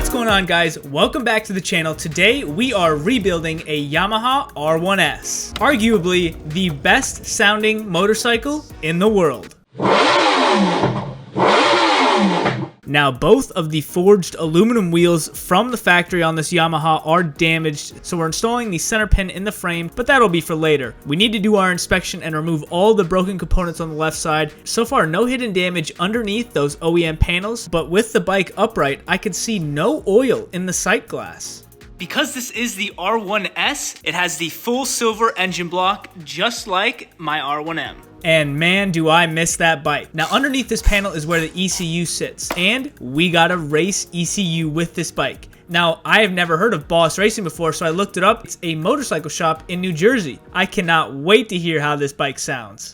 What's going on, guys? Welcome back to the channel. Today we are rebuilding a Yamaha R1S, arguably the best sounding motorcycle in the world. Now, both of the forged aluminum wheels from the factory on this Yamaha are damaged, so we're installing the center pin in the frame, but that'll be for later. We need to do our inspection and remove all the broken components on the left side. So far, no hidden damage underneath those OEM panels, but with the bike upright, I could see no oil in the sight glass. Because this is the R1S, it has the full silver engine block, just like my R1M. And man, do I miss that bike. Now, underneath this panel is where the ECU sits, and we got a race ECU with this bike. Now, I have never heard of Boss Racing before, so I looked it up. It's a motorcycle shop in New Jersey. I cannot wait to hear how this bike sounds.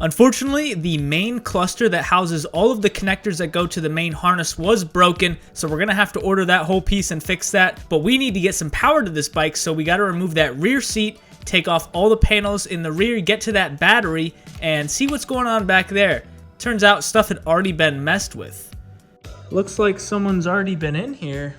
Unfortunately, the main cluster that houses all of the connectors that go to the main harness was broken, so we're gonna have to order that whole piece and fix that. But we need to get some power to this bike, so we gotta remove that rear seat, take off all the panels in the rear, get to that battery, and see what's going on back there. Turns out stuff had already been messed with. Looks like someone's already been in here.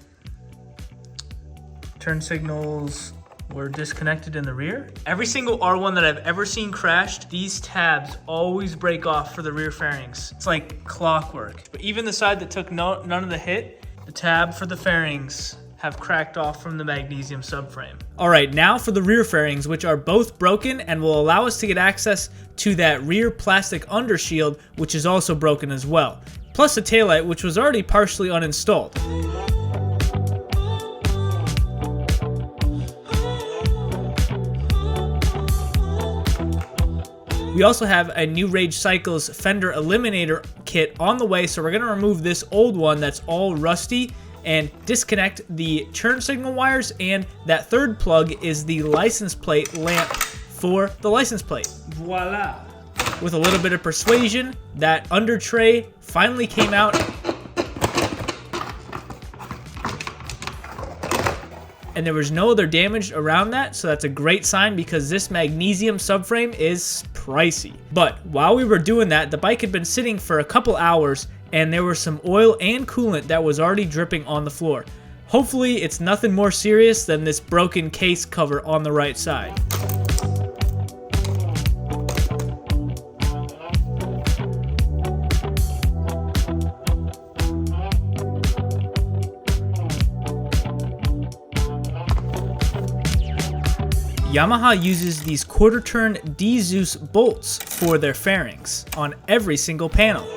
Turn signals were disconnected in the rear. Every single R1 that I've ever seen crashed, these tabs always break off for the rear fairings. It's like clockwork. But even the side that took none of the hit, the tab for the fairings have cracked off from the magnesium subframe. All right, now for the rear fairings, which are both broken and will allow us to get access to that rear plastic undershield, which is also broken as well. Plus the taillight, which was already partially uninstalled. We also have a new Rage Cycles fender eliminator kit on the way, so we're gonna remove this old one that's all rusty and disconnect the turn signal wires, and that third plug is the license plate lamp for the license plate. Voila! With a little bit of persuasion, that under tray finally came out. And there was no other damage around that, so that's a great sign because this magnesium subframe is pricey. But while we were doing that, the bike had been sitting for a couple hours and there was some oil and coolant that was already dripping on the floor. Hopefully it's nothing more serious than this broken case cover on the right side. Yamaha uses these quarter-turn D-Zeus bolts for their fairings on every single panel.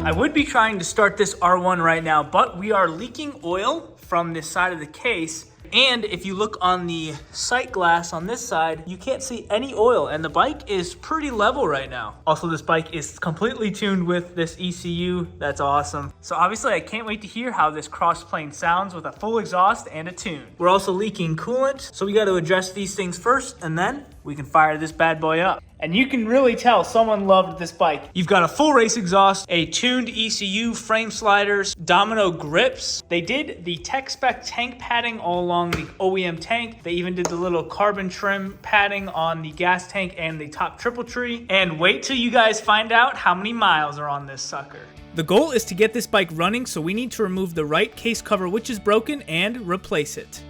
I would be trying to start this R1 right now, but we are leaking oil from this side of the case. And if you look on the sight glass on this side, you can't see any oil, and the bike is pretty level right now. Also, this bike is completely tuned with this ECU. That's awesome. So obviously, I can't wait to hear how this cross-plane sounds with a full exhaust and a tune. We're also leaking coolant, so we got to address these things first, and then we can fire this bad boy up. And you can really tell someone loved this bike. You've got a full race exhaust, a tuned ECU, frame sliders, domino grips. They did the tech spec tank padding all along the OEM tank. They even did the little carbon trim padding on the gas tank and the top triple tree. And wait till you guys find out how many miles are on this sucker. The goal is to get this bike running, so we need to remove the right case cover, which is broken, and replace it.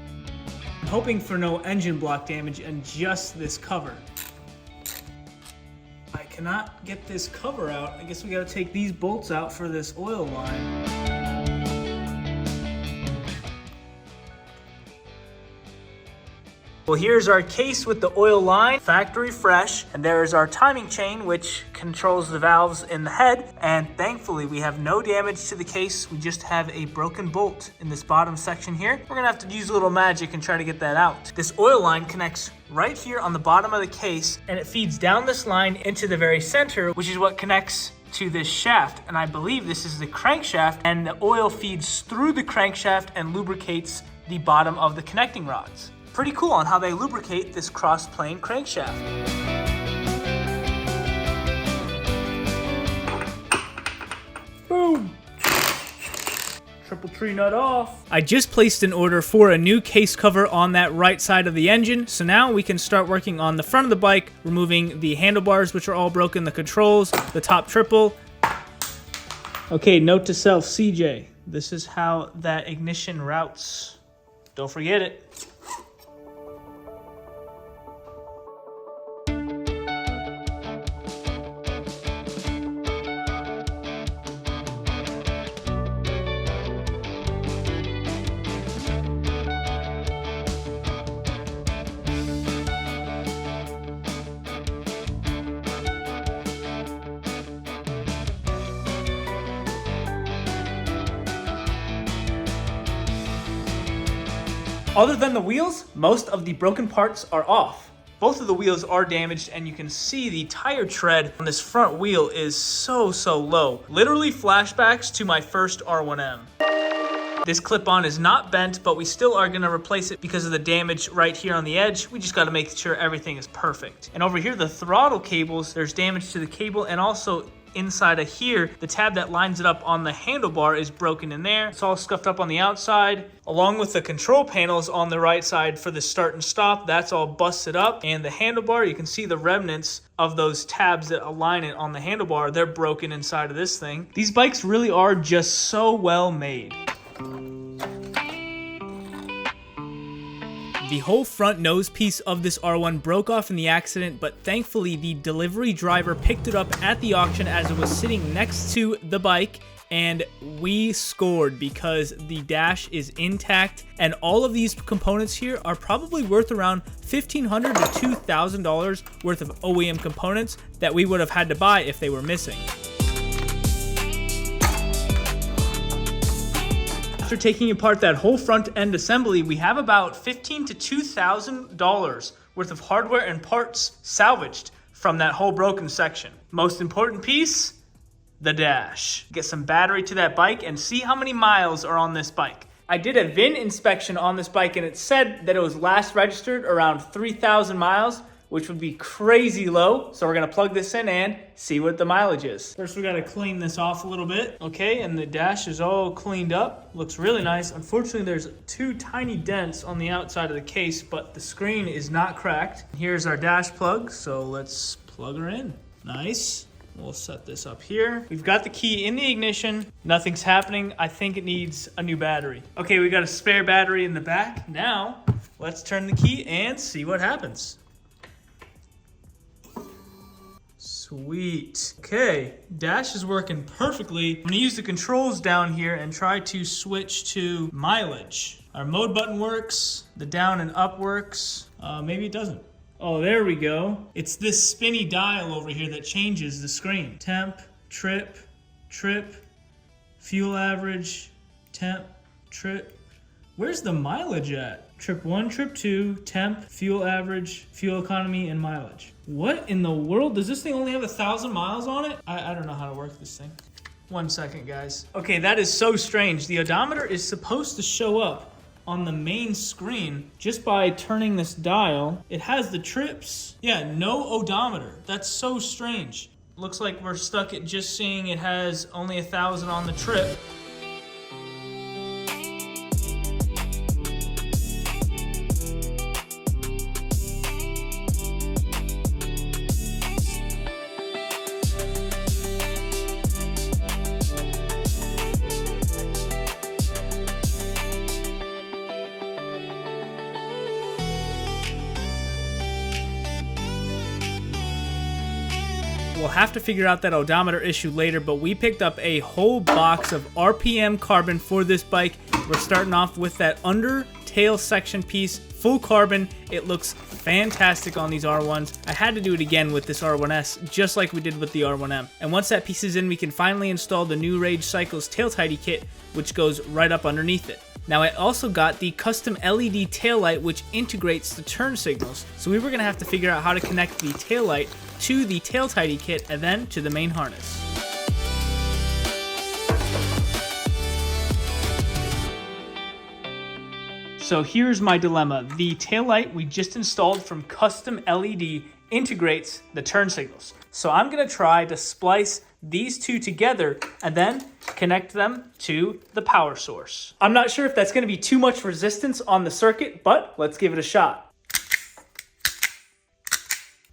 I'm hoping for no engine block damage and just this cover. I cannot get this cover out. I guess we gotta take these bolts out for this oil line. Well, here's our case with the oil line, factory fresh, and there's our timing chain, which controls the valves in the head. And thankfully, we have no damage to the case. We just have a broken bolt in this bottom section here. We're gonna have to use a little magic and try to get that out. This oil line connects right here on the bottom of the case, and it feeds down this line into the very center, which is what connects to this shaft. And I believe this is the crankshaft, and the oil feeds through the crankshaft and lubricates the bottom of the connecting rods. Pretty cool on how they lubricate this cross-plane crankshaft. Boom! Triple tree nut off. I just placed an order for a new case cover on that right side of the engine, so now we can start working on the front of the bike, removing the handlebars, which are all broken, the controls, the top triple, Okay, note to self, CJ. This is how that ignition routes. Don't forget it. Other than the wheels, most of the broken parts are off. Both of the wheels are damaged, and you can see the tire tread on this front wheel is so low. Literally flashbacks to my first R1M. This clip-on is not bent, but we still are gonna replace it because of the damage right here on the edge. We just gotta make sure everything is perfect. And over here, the throttle cables, there's damage to the cable, and also inside of here, the tab that lines it up on the handlebar is broken in there. It's all scuffed up on the outside, along with the control panels on the right side for the start and stop. That's all busted up. And the handlebar, you can see the remnants of those tabs that align it on the handlebar. They're broken inside of this thing. These bikes really are just so well made. The whole front nose piece of this R1 broke off in the accident, but thankfully the delivery driver picked it up at the auction as it was sitting next to the bike, and we scored because the dash is intact, and all of these components here are probably worth around $1,500 to $2,000 worth of OEM components that we would have had to buy if they were missing. After taking apart that whole front end assembly, we have about $1,500 to $2,000 worth of hardware and parts salvaged from that whole broken section. Most important piece, the dash. Get some battery to that bike and see how many miles are on this bike. I did a VIN inspection on this bike, and it said that it was last registered around 3,000 miles, which would be crazy low. So we're gonna plug this in and see what the mileage is. First, we gotta clean this off a little bit. Okay, and the dash is all cleaned up. Looks really nice. Unfortunately, there's two tiny dents on the outside of the case, but the screen is not cracked. Here's our dash plug, so let's plug her in. Nice. We'll set this up here. We've got the key in the ignition. Nothing's happening. I think it needs a new battery. Okay, we got a spare battery in the back. Now, let's turn the key and see what happens. Sweet. Okay, dash is working perfectly. I'm gonna use the controls down here and try to switch to mileage. Our mode button works, the down and up works. Maybe it doesn't. Oh, there we go. It's this spinny dial over here that changes the screen. Temp, trip, fuel average, temp, trip. Where's the mileage at? Trip 1, trip 2, temp, fuel average, fuel economy, and mileage. What in the world? Does this thing only have 1,000 miles on it? I don't know how to work this thing. 1 second, guys. Okay, that is so strange. The odometer is supposed to show up on the main screen just by turning this dial. It has the trips. Yeah, no odometer. That's so strange. Looks like we're stuck at just seeing it has only 1,000 on the trip. We'll have to figure out that odometer issue later, but we picked up a whole box of RPM carbon for this bike. We're starting off with that under tail section piece, full carbon. It looks fantastic on these R1s. I had to do it again with this R1S, just like we did with the R1M. And once that piece is in, we can finally install the new Rage Cycles tail tidy kit, which goes right up underneath it. Now, I also got the custom LED taillight, which integrates the turn signals. So we were gonna have to figure out how to connect the taillight to the tail tidy kit and then to the main harness. So here's my dilemma. The taillight we just installed from Custom LED integrates the turn signals. So I'm gonna try to splice these two together and then connect them to the power source. I'm not sure if that's gonna be too much resistance on the circuit, but let's give it a shot.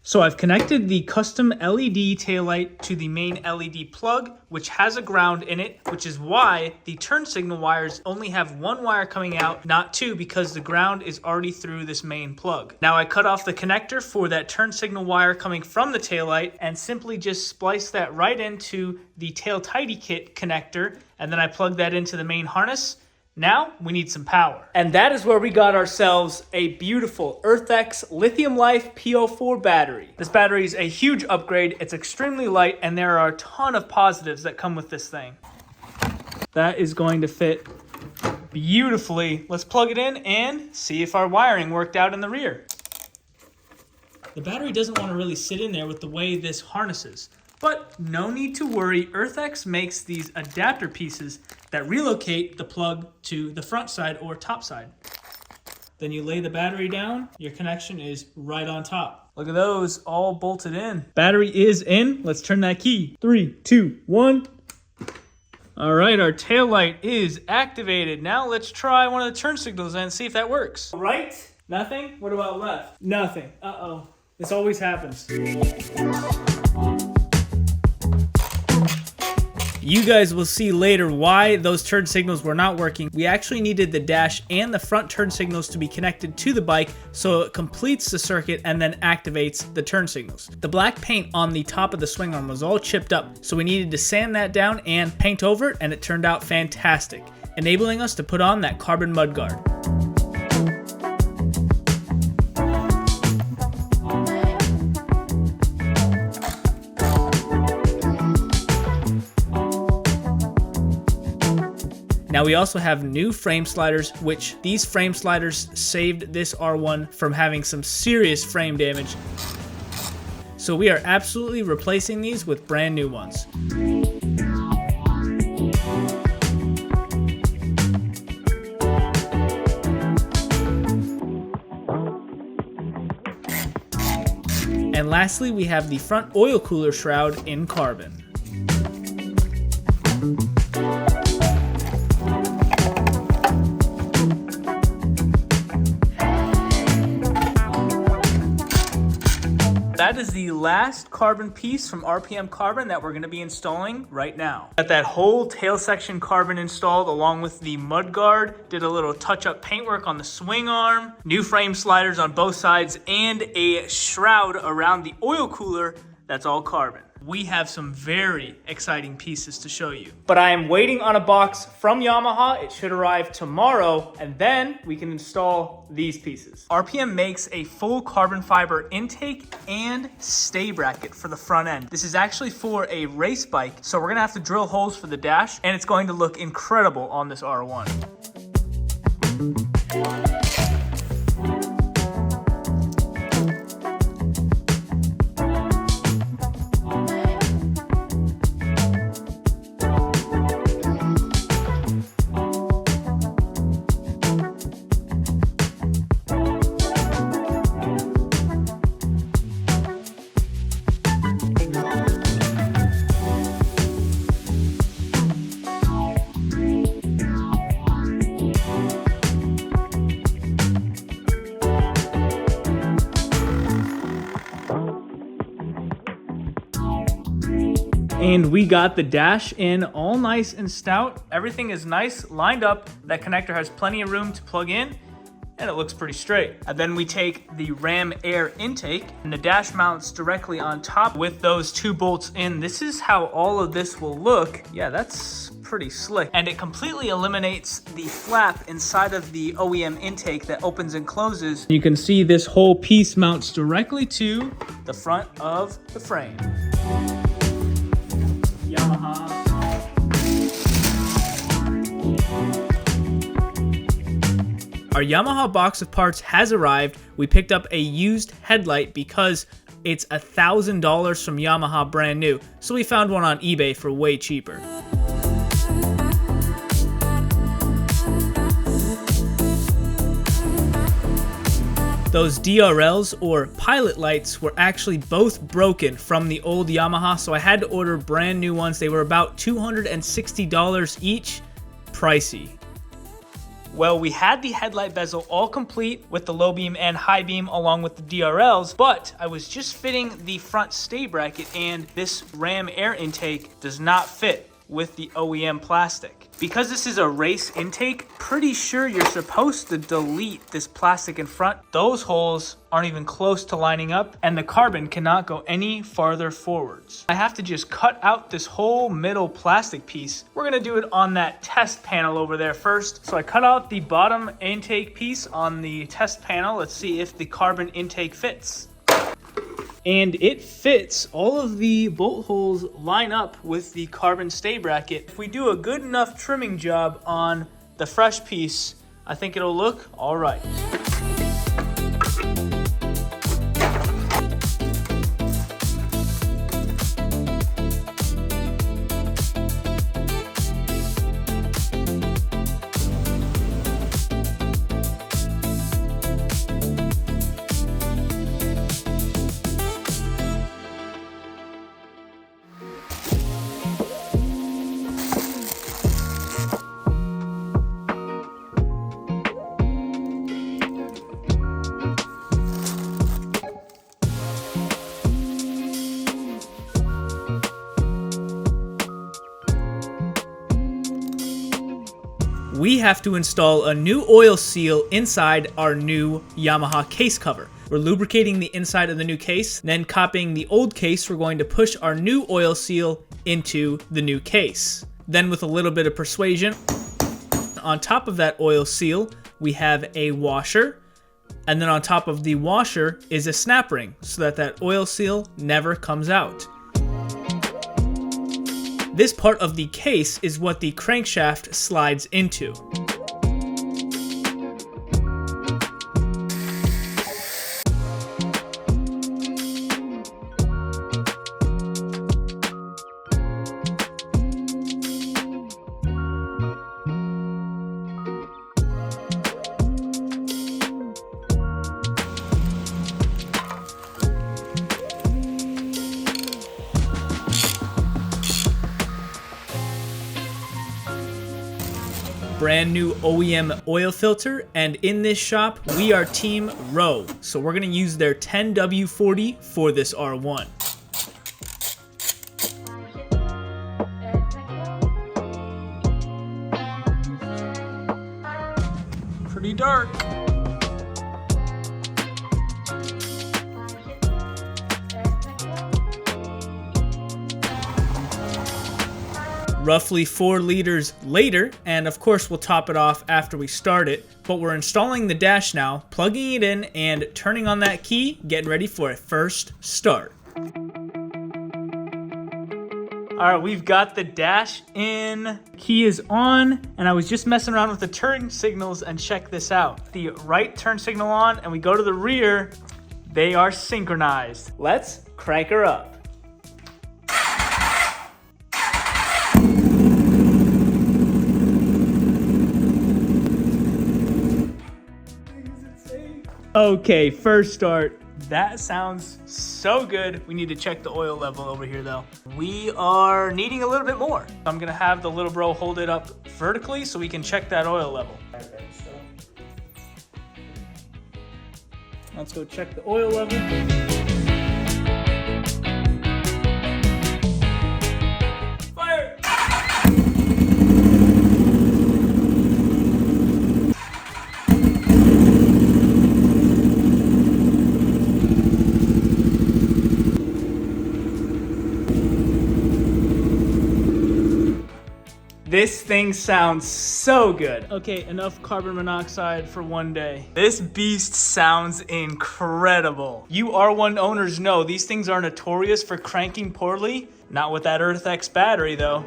So I've connected the custom LED taillight to the main LED plug, which has a ground in it, which is why the turn signal wires only have one wire coming out, not two, because the ground is already through this main plug. Now I cut off the connector for that turn signal wire coming from the taillight and simply just splice that right into the tail tidy kit connector, and then I plug that into the main harness. Now we need some power. And that is where we got ourselves a beautiful EarthX Lithium Life P04 battery. This battery is a huge upgrade. It's extremely light, and there are a ton of positives that come with this thing. That is going to fit beautifully. Let's plug it in and see if our wiring worked out in the rear. The battery doesn't want to really sit in there with the way this harnesses. But no need to worry, EarthX makes these adapter pieces that relocate the plug to the front side or top side. Then you lay the battery down, your connection is right on top. Look at those, all bolted in. Battery is in, let's turn that key. 3, 2, 1. All right, our tail light is activated. Now let's try one of the turn signals and see if that works. Right, nothing. What about left? Nothing, uh-oh. This always happens. You guys will see later why those turn signals were not working. We actually needed the dash and the front turn signals to be connected to the bike so it completes the circuit and then activates the turn signals. The black paint on the top of the swing arm was all chipped up, so we needed to sand that down and paint over it, and it turned out fantastic, enabling us to put on that carbon mudguard. Now we also have new frame sliders, which these frame sliders saved this R1 from having some serious frame damage. So we are absolutely replacing these with brand new ones. And lastly, we have the front oil cooler shroud in carbon. That is the last carbon piece from RPM Carbon that we're going to be installing right now. Got that whole tail section carbon installed along with the mudguard, did a little touch-up paintwork on the swing arm, new frame sliders on both sides, and a shroud around the oil cooler that's all carbon. We have some very exciting pieces to show you. But I am waiting on a box from Yamaha. It should arrive tomorrow, and then we can install these pieces. RPM makes a full carbon fiber intake and stay bracket for the front end. This is actually for a race bike, so we're gonna have to drill holes for the dash, and it's going to look incredible on this R1. And we got the dash in all nice and stout. Everything is nice, lined up. That connector has plenty of room to plug in, and it looks pretty straight. And then we take the ram air intake, and the dash mounts directly on top with those two bolts in. This is how all of this will look. Yeah, that's pretty slick. And it completely eliminates the flap inside of the OEM intake that opens and closes. You can see this whole piece mounts directly to the front of the frame. Yamaha. Our Yamaha box of parts has arrived. We picked up a used headlight because it's $1,000 from Yamaha brand new, so we found one on eBay for way cheaper. Those DRLs, or pilot lights, were actually both broken from the old Yamaha, so I had to order brand new ones. They were about $260 each. Pricey. Well, we had the headlight bezel all complete with the low beam and high beam along with the DRLs, but I was just fitting the front stay bracket and this ram air intake does not fit with the OEM plastic. Because this is a race intake, pretty sure you're supposed to delete this plastic in front. Those holes aren't even close to lining up and the carbon cannot go any farther forwards. I have to just cut out this whole middle plastic piece. We're gonna do it on that test panel over there first. So I cut out the bottom intake piece on the test panel. Let's see if the carbon intake fits. And it fits. All of the bolt holes line up with the carbon stay bracket. If we do a good enough trimming job on the fresh piece, I think it'll look all right. We have to install a new oil seal inside our new Yamaha case cover. We're lubricating the inside of the new case, then copying the old case, we're going to push our new oil seal into the new case. Then with a little bit of persuasion, on top of that oil seal, we have a washer, and then on top of the washer is a snap ring so that that oil seal never comes out. This part of the case is what the crankshaft slides into. Brand new OEM oil filter, and in this shop we are Team Row, so we're gonna use their 10W40 for this R1. Pretty dark. Roughly 4 liters later, and of course we'll top it off after we start it, but we're installing the dash now, plugging it in and turning on that key, getting ready for a first start. Alright, we've got the dash in, key is on, and I was just messing around with the turn signals, and check this out. The right turn signal on and we go to the rear, they are synchronized. Let's crank her up. Okay, first start. That sounds so good. We need to check the oil level over here though. We are needing a little bit more. I'm gonna have the little bro hold it up vertically so we can check that oil level. Let's go check the oil level. Fire! This thing sounds so good. Okay, enough carbon monoxide for one day. This beast sounds incredible. You R1 owners know these things are notorious for cranking poorly. Not with that Earth X battery though.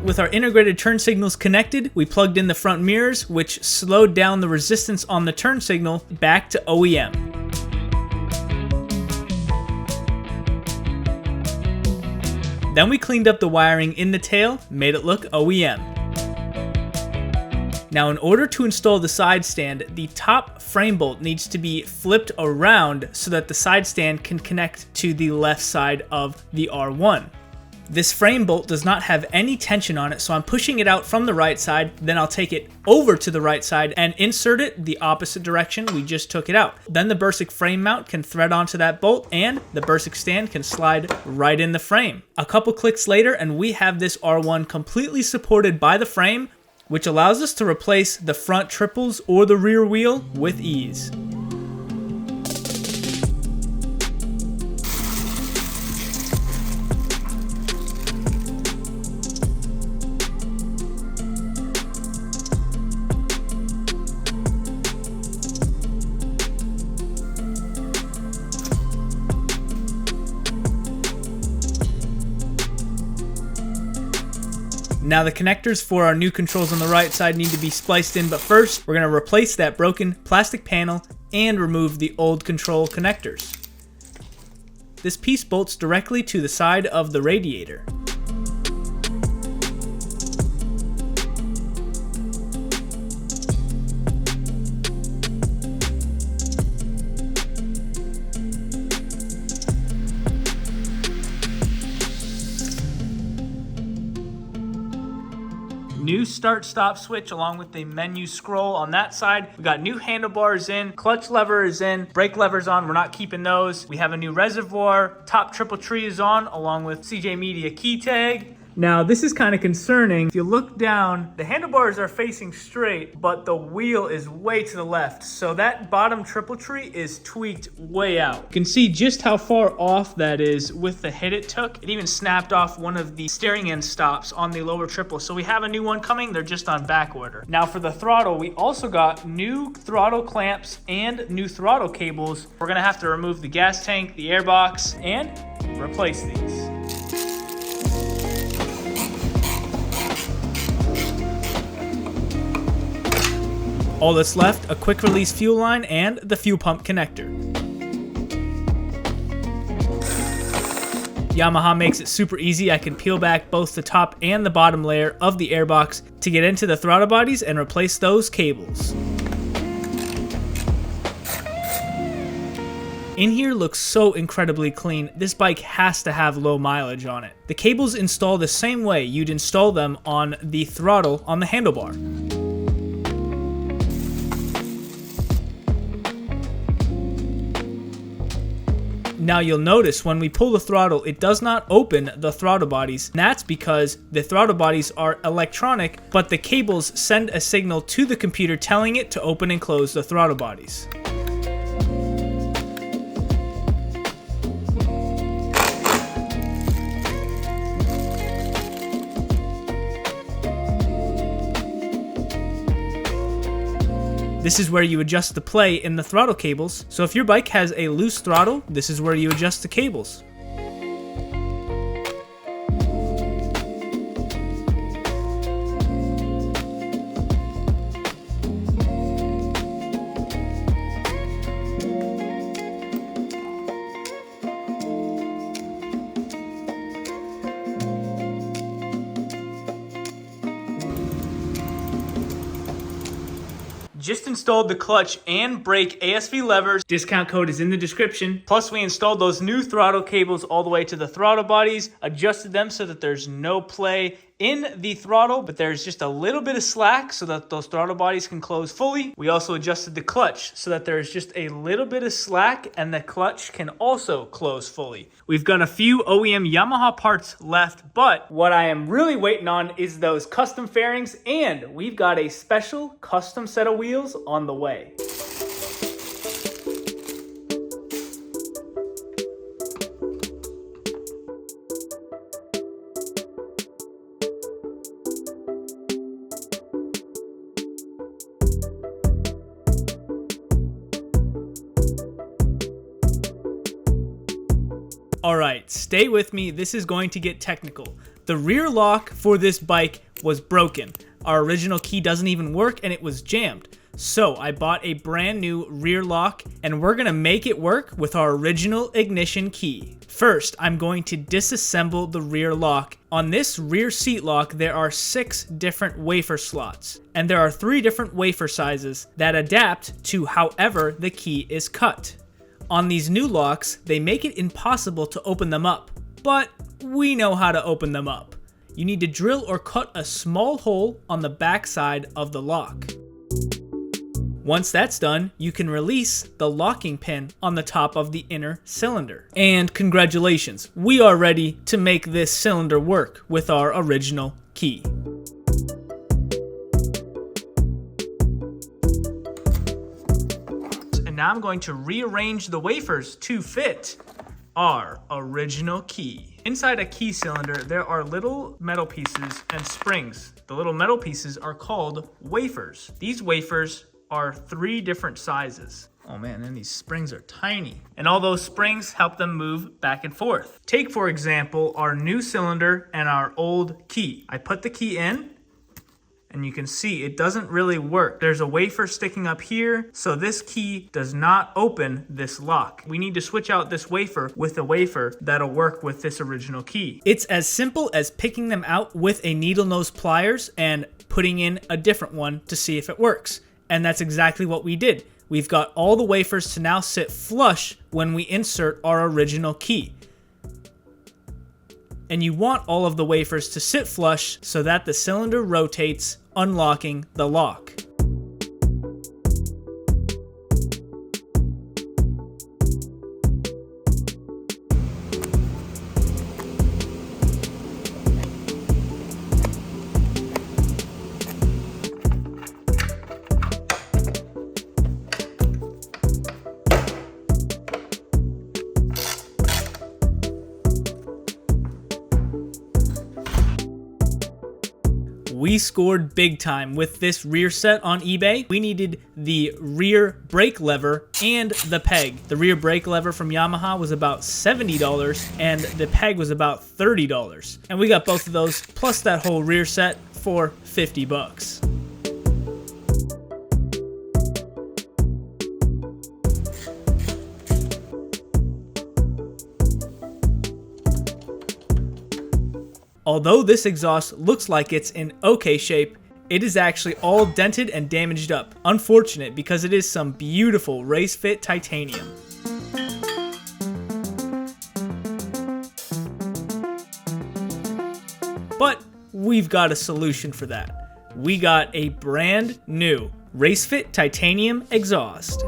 With our integrated turn signals connected, we plugged in the front mirrors, which slowed down the resistance on the turn signal back to OEM. Then we cleaned up the wiring in the tail, made it look OEM. Now, in order to install the side stand, the top frame bolt needs to be flipped around so that the side stand can connect to the left side of the R1. This frame bolt does not have any tension on it, so I'm pushing it out from the right side, then I'll take it over to the right side and insert it the opposite direction we just took it out. Then the Bursic frame mount can thread onto that bolt and the Bursic stand can slide right in the frame. A couple clicks later and we have this R1 completely supported by the frame, which allows us to replace the front triples or the rear wheel with ease. Now the connectors for our new controls on the right side need to be spliced in, but first we're going to replace that broken plastic panel and remove the old control connectors. This piece bolts directly to the side of the radiator. New start-stop switch along with the menu scroll on that side. We got new handlebars in, clutch lever is in, brake lever's on, we're not keeping those. We have a new reservoir, top triple tree is on along with CJ Media key tag. Now this is kind of concerning. If you look down, the handlebars are facing straight, but the wheel is way to the left. So that bottom triple tree is tweaked way out. You can see just how far off that is with the hit it took. It even snapped off one of the steering end stops on the lower triple. So we have a new one coming, they're just on back order. Now for the throttle, we also got new throttle clamps and new throttle cables. We're gonna have to remove the gas tank, the airbox, and replace these. All that's left, a quick release fuel line and the fuel pump connector. Yamaha makes it super easy. I can peel back both the top and the bottom layer of the airbox to get into the throttle bodies and replace those cables. In here looks so incredibly clean. This bike has to have low mileage on it. The cables install the same way you'd install them on the throttle on the handlebar. Now you'll notice when we pull the throttle, it does not open the throttle bodies. And that's because the throttle bodies are electronic, but the cables send a signal to the computer telling it to open and close the throttle bodies. This is where you adjust the play in the throttle cables. So if your bike has a loose throttle, this is where you adjust the cables. Just installed the clutch and brake ASV levers. Discount code is in the description. Plus we installed those new throttle cables all the way to the throttle bodies, adjusted them so that there's no play in the throttle, but there's just a little bit of slack so that those throttle bodies can close fully. We also adjusted the clutch so that there's just a little bit of slack and the clutch can also close fully. We've got a few OEM Yamaha parts left, but what I am really waiting on is those custom fairings, and we've got a special custom set of wheels on the way. Alright, stay with me, this is going to get technical. The rear lock for this bike was broken. Our original key doesn't even work and it was jammed. So I bought a brand new rear lock, and we're gonna make it work with our original ignition key. First, I'm going to disassemble the rear lock. On this rear seat lock, there are 6 different wafer slots, and there are 3 different wafer sizes that adapt to however the key is cut. On these new locks, they make it impossible to open them up, but we know how to open them up. You need to drill or cut a small hole on the back side of the lock. Once that's done, you can release the locking pin on the top of the inner cylinder. And congratulations, we are ready to make this cylinder work with our original key. And now I'm going to rearrange the wafers to fit our original key. Inside a key cylinder, there are little metal pieces and springs. The little metal pieces are called wafers. These wafers are 3 different sizes. Oh man, and these springs are tiny. And all those springs help them move back and forth. Take, for example, our new cylinder and our old key. I put the key in, and you can see it doesn't really work. There's a wafer sticking up here, so this key does not open this lock. We need to switch out this wafer with a wafer that'll work with this original key. It's as simple as picking them out with a needle nose pliers and putting in a different one to see if it works. And that's exactly what we did. We've got all the wafers to now sit flush when we insert our original key. And you want all of the wafers to sit flush so that the cylinder rotates, unlocking the lock. We scored big time with this rear set on eBay. We needed the rear brake lever and the peg. The rear brake lever from Yamaha was about $70 and the peg was about $30. And we got both of those plus that whole rear set for 50 bucks. Although this exhaust looks like it's in okay shape, it is actually all dented and damaged up. Unfortunate because it is some beautiful race fit titanium. But we've got a solution for that. We got a brand new race fit titanium exhaust.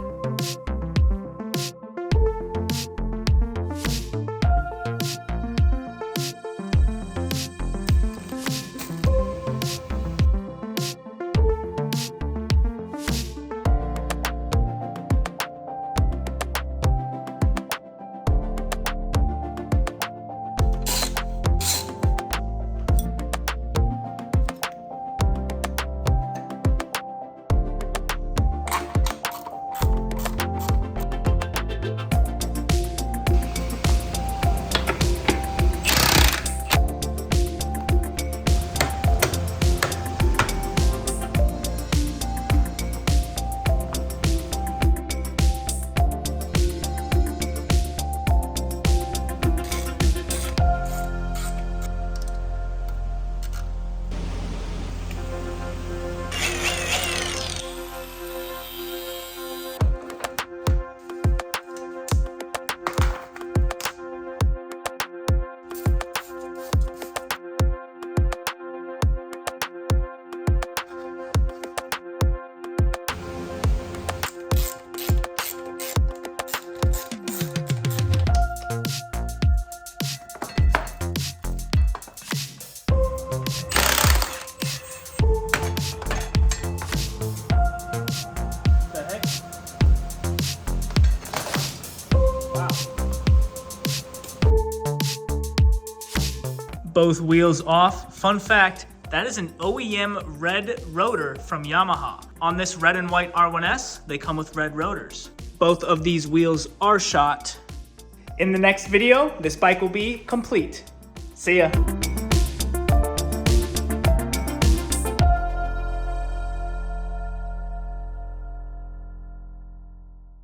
Both wheels off. Fun fact, that is an OEM red rotor from Yamaha. On this red and white R1S, they come with red rotors. Both of these wheels are shot. In the next video, this bike will be complete. See ya.